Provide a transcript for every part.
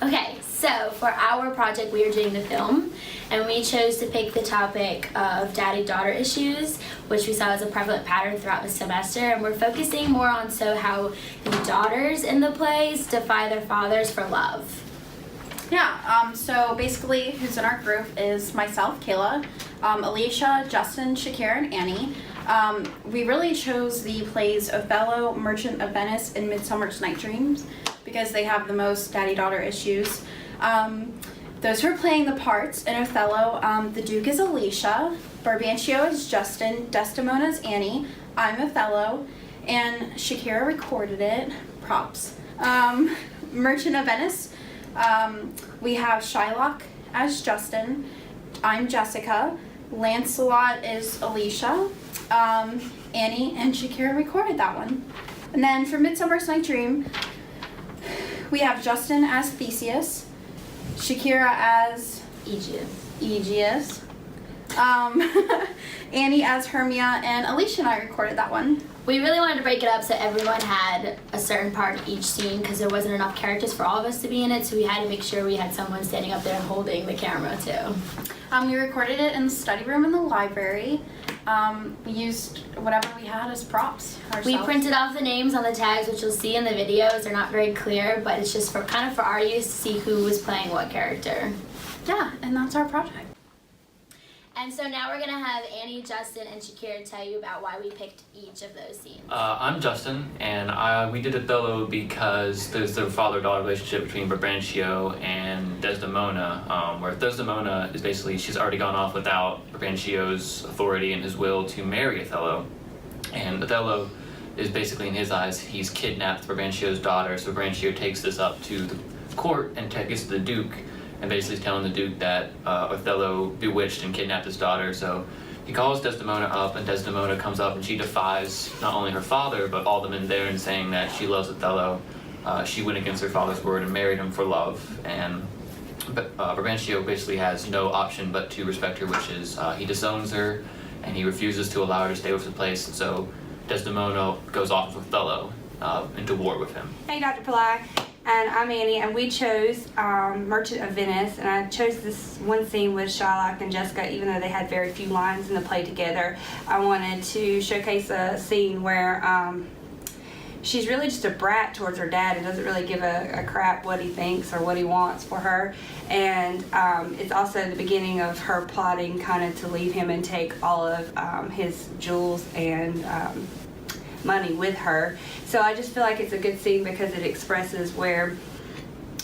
Okay, so for our project we are doing the film, and we chose to pick the topic of daddy-daughter issues, which we saw as a prevalent pattern throughout the semester, and we're focusing more on how the daughters in the plays defy their fathers for love. Yeah, so basically who's in our group is myself, Kayla, Alicia, Justin, Shakira, and Annie. We really chose the plays Othello, Merchant of Venice, and Midsummer's Night Dreams because they have the most daddy-daughter issues. Those who are playing the parts in Othello, the Duke is Alicia, Brabantio is Justin, Desdemona is Annie, I'm Othello, and Shakira recorded it. Props. Merchant of Venice, we have Shylock as Justin, I'm Jessica, Lancelot is Alicia, Annie and Shakira recorded that one. And then for Midsummer's Night Dream, we have Justin as Theseus, Shakira as Aegeus, Annie as Hermia, and Alicia and I recorded that one. We really wanted to break it up so everyone had a certain part in each scene because there wasn't enough characters for all of us to be in it, so we had to make sure we had someone standing up there and holding the camera too. We recorded it in the study room in the library. We used whatever we had as props ourselves. We printed off the names on the tags, which you'll see in the videos. They're not very clear, but it's just for our use to see who was playing what character. Yeah, and that's our project. And so now we're going to have Annie, Justin, and Shakira tell you about why we picked each of those scenes. I'm Justin, and we did Othello because there's the father-daughter relationship between Brabantio and Desdemona, where Desdemona is basically, she's already gone off without Brabantio's authority and his will to marry Othello. And Othello is basically, in his eyes, he's kidnapped Brabantio's daughter, so Brabantio takes this up to the court and gets to the Duke, and basically is telling the Duke that Othello bewitched and kidnapped his daughter. So he calls Desdemona up, and Desdemona comes up and she defies not only her father, but all the men there, and saying that she loves Othello. She went against her father's word and married him for love. And Brabantio basically has no option but to respect her wishes. He disowns her, and he refuses to allow her to stay with the place, and so Desdemona goes off with Othello into war with him. Hey, Dr. Pillai. And I'm Annie, and we chose Merchant of Venice, and I chose this one scene with Shylock and Jessica, even though they had very few lines in the play together. I wanted to showcase a scene where she's really just a brat towards her dad and doesn't really give a crap what he thinks or what he wants for her. And it's also the beginning of her plotting kind of to leave him and take all of his jewels and money with her. So I just feel like it's a good scene because it expresses where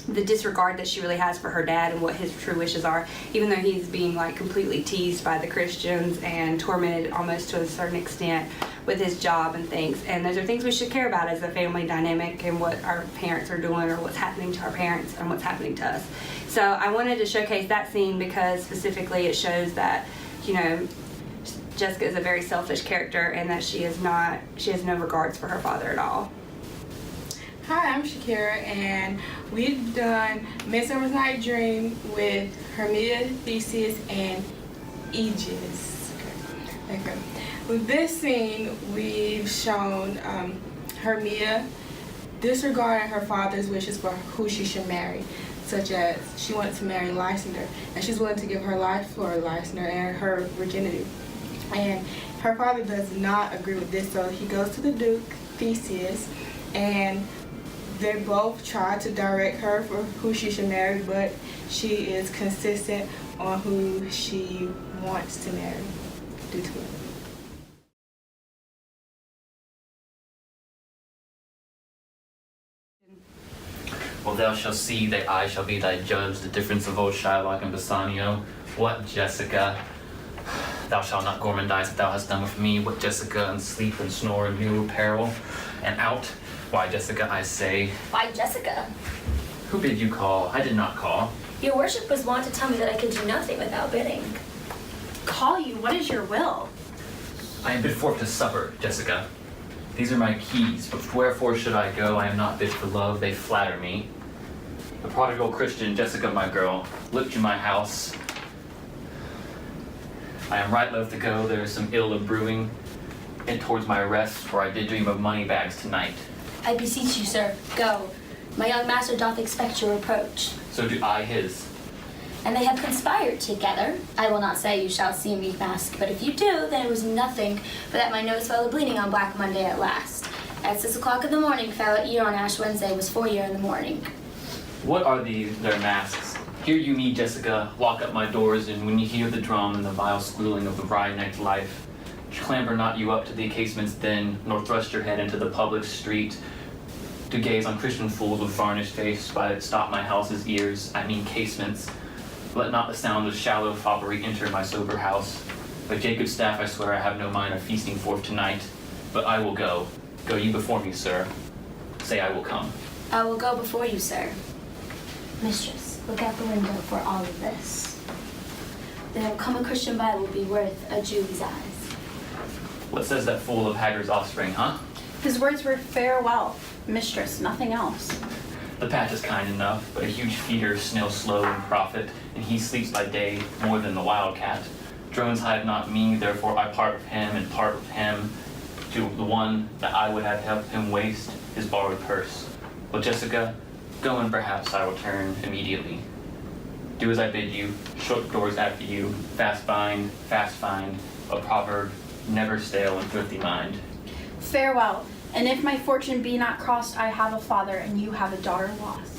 the disregard that she really has for her dad and what his true wishes are, even though he's being like completely teased by the Christians and tormented almost to a certain extent with his job and things. And those are things we should care about as a family dynamic and what our parents are doing or what's happening to our parents and what's happening to us. So I wanted to showcase that scene because specifically it shows that, you know, Jessica is a very selfish character and that she has no regards for her father at all. Hi, I'm Shakira, and we've done Midsummer's Night Dream with Hermia, Theseus, and Aegeus. Okay. With this scene, we've shown Hermia disregarding her father's wishes for who she should marry, such as she wanted to marry Lysander, and she's willing to give her life for Lysander and her virginity. And her father does not agree with this, so he goes to the Duke, Theseus, and they both try to direct her for who she should marry, but she is consistent on who she wants to marry due to it. Well, thou shalt see that I shall be thy judge, the difference of old Shylock and Bassanio. What, Jessica? Thou shalt not gormandize what thou hast done with me. What, Jessica, and sleep and snore in new apparel and out? Why, Jessica, I say. Why, Jessica? Who bid you call? I did not call. Your worship was wont to tell me that I could do nothing without bidding. Call you? What is your will? I am bid forth to supper, Jessica. These are my keys, but wherefore should I go? I am not bid for love, they flatter me. The prodigal Christian, Jessica, my girl, look to my house. I am right loath to go, there is some ill of brewing, and towards my rest, for I did dream of money bags tonight. I beseech you, sir, go. My young master doth expect your approach. so do I his. And they have conspired together. I will not say you shall see me masked, but if you do, then it was nothing but that my nose fell a-bleeding on Black Monday at last. At 6 o'clock in the morning, fell at ear on Ash Wednesday was 4 year in the morning. What are their masks? Hear you me, Jessica, lock up my doors, and when you hear the drum and the vile squealing of the wry-necked life, clamber not you up to the casements then, nor thrust your head into the public street, to gaze on Christian fools with varnished face, but stop my house's ears, I mean casements. Let not the sound of shallow foppery enter my sober house. By Jacob's staff I swear I have no mind of feasting forth tonight, but I will go. Go you before me, sir. Say I will come. I will go before you, sir. Mistress, look out the window for all of this. There will come a Christian Bible be worth a Jew's eyes. What says that fool of Hagar's offspring, huh? His words were farewell, mistress, nothing else. The patch is kind enough, but a huge feeder snails slow in profit, and he sleeps by day more than the wildcat. Drones hive not me, therefore I part with him and part with him to the one that I would have helped him waste his borrowed purse. Well, Jessica, go and perhaps I will turn immediately. Do as I bid you, shut doors after you, fast find, a proverb, never stale in thrifty mind. Farewell, and if my fortune be not crossed, I have a father, and you have a daughter lost.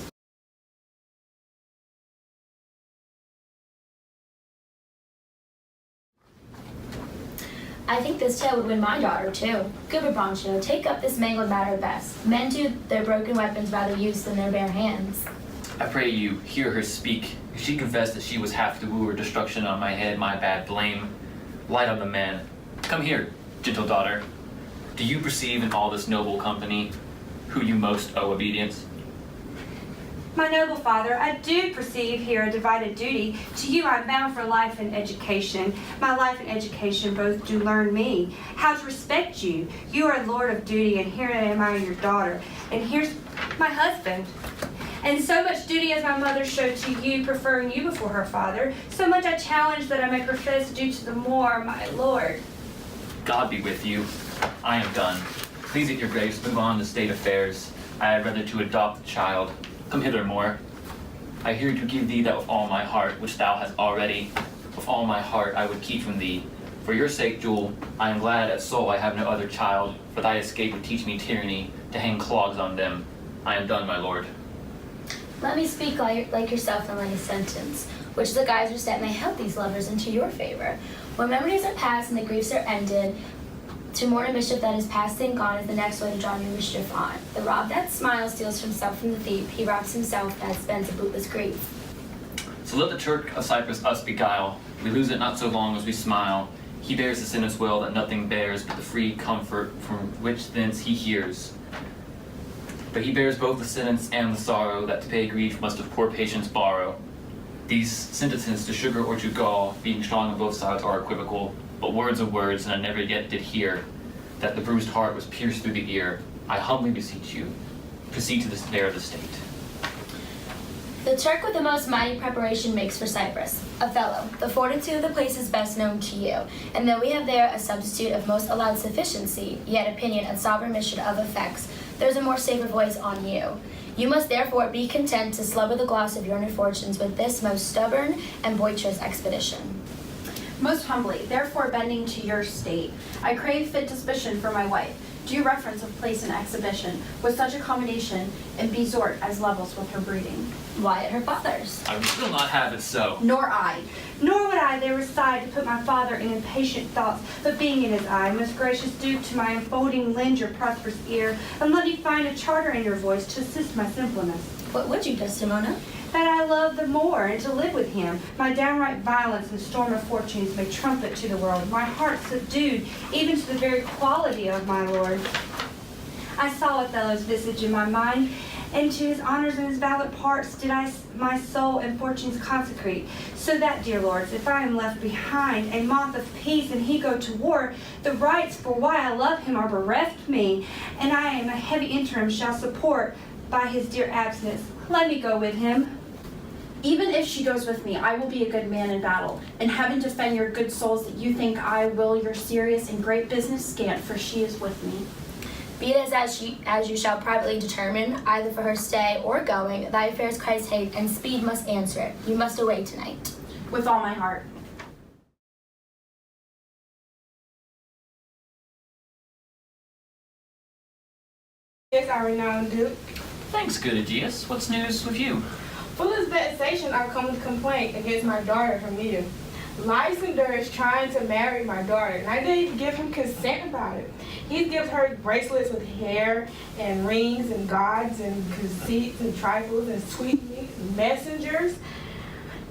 I think this tale would win my daughter, too. Good Brabantio, take up this mangled matter best. Men do their broken weapons rather use than their bare hands. I pray you, hear her speak. If she confessed that she was half the wooer, destruction on my head, my bad blame. Light on the man. Come here, gentle daughter. Do you perceive in all this noble company who you most owe obedience? My noble father, I do perceive here a divided duty. To you I'm bound for life and education. My life and education both do learn me how to respect you. You are lord of duty, and here am I your daughter. And here's my husband. And so much duty as my mother showed to you, preferring you before her father, so much I challenge that I may profess due to the more, my lord. God be with you. I am done. Please at your grace, move on to state affairs. I had rather to adopt the child. Come hither, Moor. I hear to give thee that with all my heart, which thou hast already. With all my heart I would keep from thee. For your sake, Jewel, I am glad at soul I have no other child, for thy escape would teach me tyranny, to hang clogs on them. I am done, my lord. Let me speak like yourself and lay a sentence, which the guise are set may help these lovers into your favor. When memories are past and the griefs are ended, to mourn a mischief that is past and gone is the next way to draw new mischief on. The rob that smiles steals himself from the thief. He robs himself that spends a bootless grief. So let the Turk of Cyprus us beguile. We lose it not so long as we smile. He bears the sentence well that nothing bears but the free comfort from which thence he hears. But he bears both the sentence and the sorrow that to pay grief must of poor patience borrow. These sentences to sugar or to gall, being strong on both sides, are equivocal, but words are words, and I never yet did hear that the bruised heart was pierced through the ear. I humbly beseech you, proceed to the bear of the state. The Turk with the most mighty preparation makes for Cyprus. Othello, the fortitude of the place is best known to you, and though we have there a substitute of most allowed sufficiency, yet opinion and sovereign mission of effects, there's a more safer voice on you. You must therefore be content to slubber the gloss of your new fortunes with this most stubborn and boisterous expedition. Most humbly, therefore bending to your state, I crave fit disposition for my wife, due reference of place and exhibition, with such accommodation and besort as levels with her breeding. Why at her father's? I will not have it so. Nor I. Nor would I there reside to put my father in impatient thoughts, but being in his eye, most gracious Duke, to my unfolding lend your prosperous ear, and let me find a charter in your voice to assist my simpleness. What would you, Desdemona? That I love the more, and to live with him. My downright violence and storm of fortunes may trumpet to the world, my heart subdued, even to the very quality of my lord. I saw Othello's visage in my mind, and to his honors and his valid parts did I my soul and fortunes consecrate. So that, dear lords, if I am left behind, a moth of peace, and he go to war, the rights for why I love him are bereft me, and I am a heavy interim shall support by his dear absence. Let me go with him. Even if she goes with me, I will be a good man in battle, and heaven defend your good souls that you think I will your serious and great business scant, for she is with me. Be it as you shall privately determine, either for her stay or going, thy affairs Christ hate, and speed must answer it. You must away tonight. With all my heart. Yes, our renowned Duke. Thanks, good Aegeus. What's news with you? Full of vexation, I come with complaint against my daughter, Hermia. Lysander is trying to marry my daughter, and I didn't even give him consent about it. He gives her bracelets with hair and rings and gauds and conceits and trifles and sweetmeats and messengers.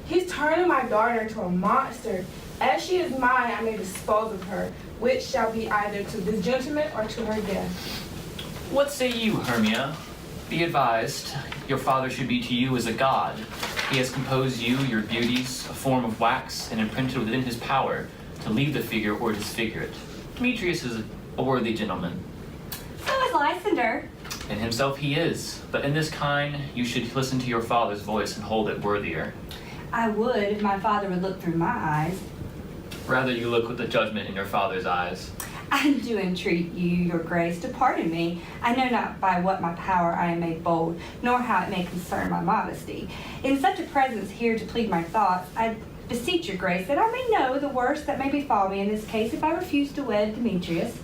He's turning my daughter into a monster. As she is mine, I may dispose of her, which shall be either to this gentleman or to her death. What say you, Hermia? Be advised, your father should be to you as a god. He has composed you, your beauties, a form of wax, and imprinted within his power to leave the figure or disfigure it. Demetrius is a worthy gentleman. So is Lysander. In himself he is, but in this kind you should listen to your father's voice and hold it worthier. I would if my father would look through my eyes. Rather you look with the judgment in your father's eyes. I do entreat you, your grace, to pardon me. I know not by what my power I am made bold, nor how it may concern my modesty. In such a presence here to plead my thoughts, I beseech your grace that I may know the worst that may befall me in this case if I refuse to wed Demetrius.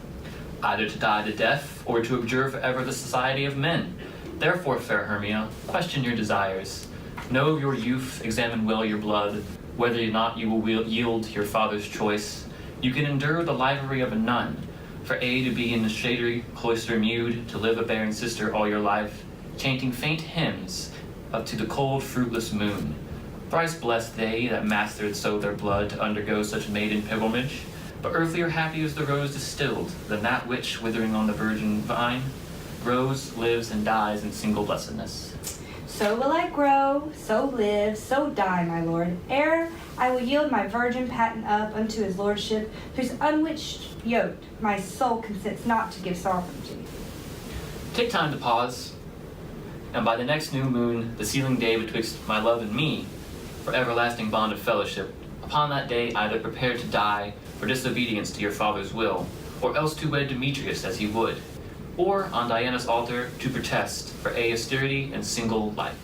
Either to die to death, or to abjure forever the society of men. Therefore, fair Hermia, question your desires. Know your youth, examine well your blood, whether or not you will yield to your father's choice. You can endure the livery of a nun, for to be in the shady cloister mewed, to live a barren sister all your life, chanting faint hymns up to the cold, fruitless moon. Thrice blessed they that mastered so their blood to undergo such maiden pilgrimage, but earthlier happy is the rose distilled than that which, withering on the virgin vine, grows, lives, and dies in single blessedness. So will I grow, so live, so die, my lord, ere I will yield my virgin patent up unto his lordship, whose unwitched yoke my soul consents not to give sovereignty. Take time to pause, and by the next new moon, the sealing day betwixt my love and me, for everlasting bond of fellowship, upon that day either prepare to die for disobedience to your father's will, or else to wed Demetrius as he would, or on Diana's altar to protest for austerity and single life.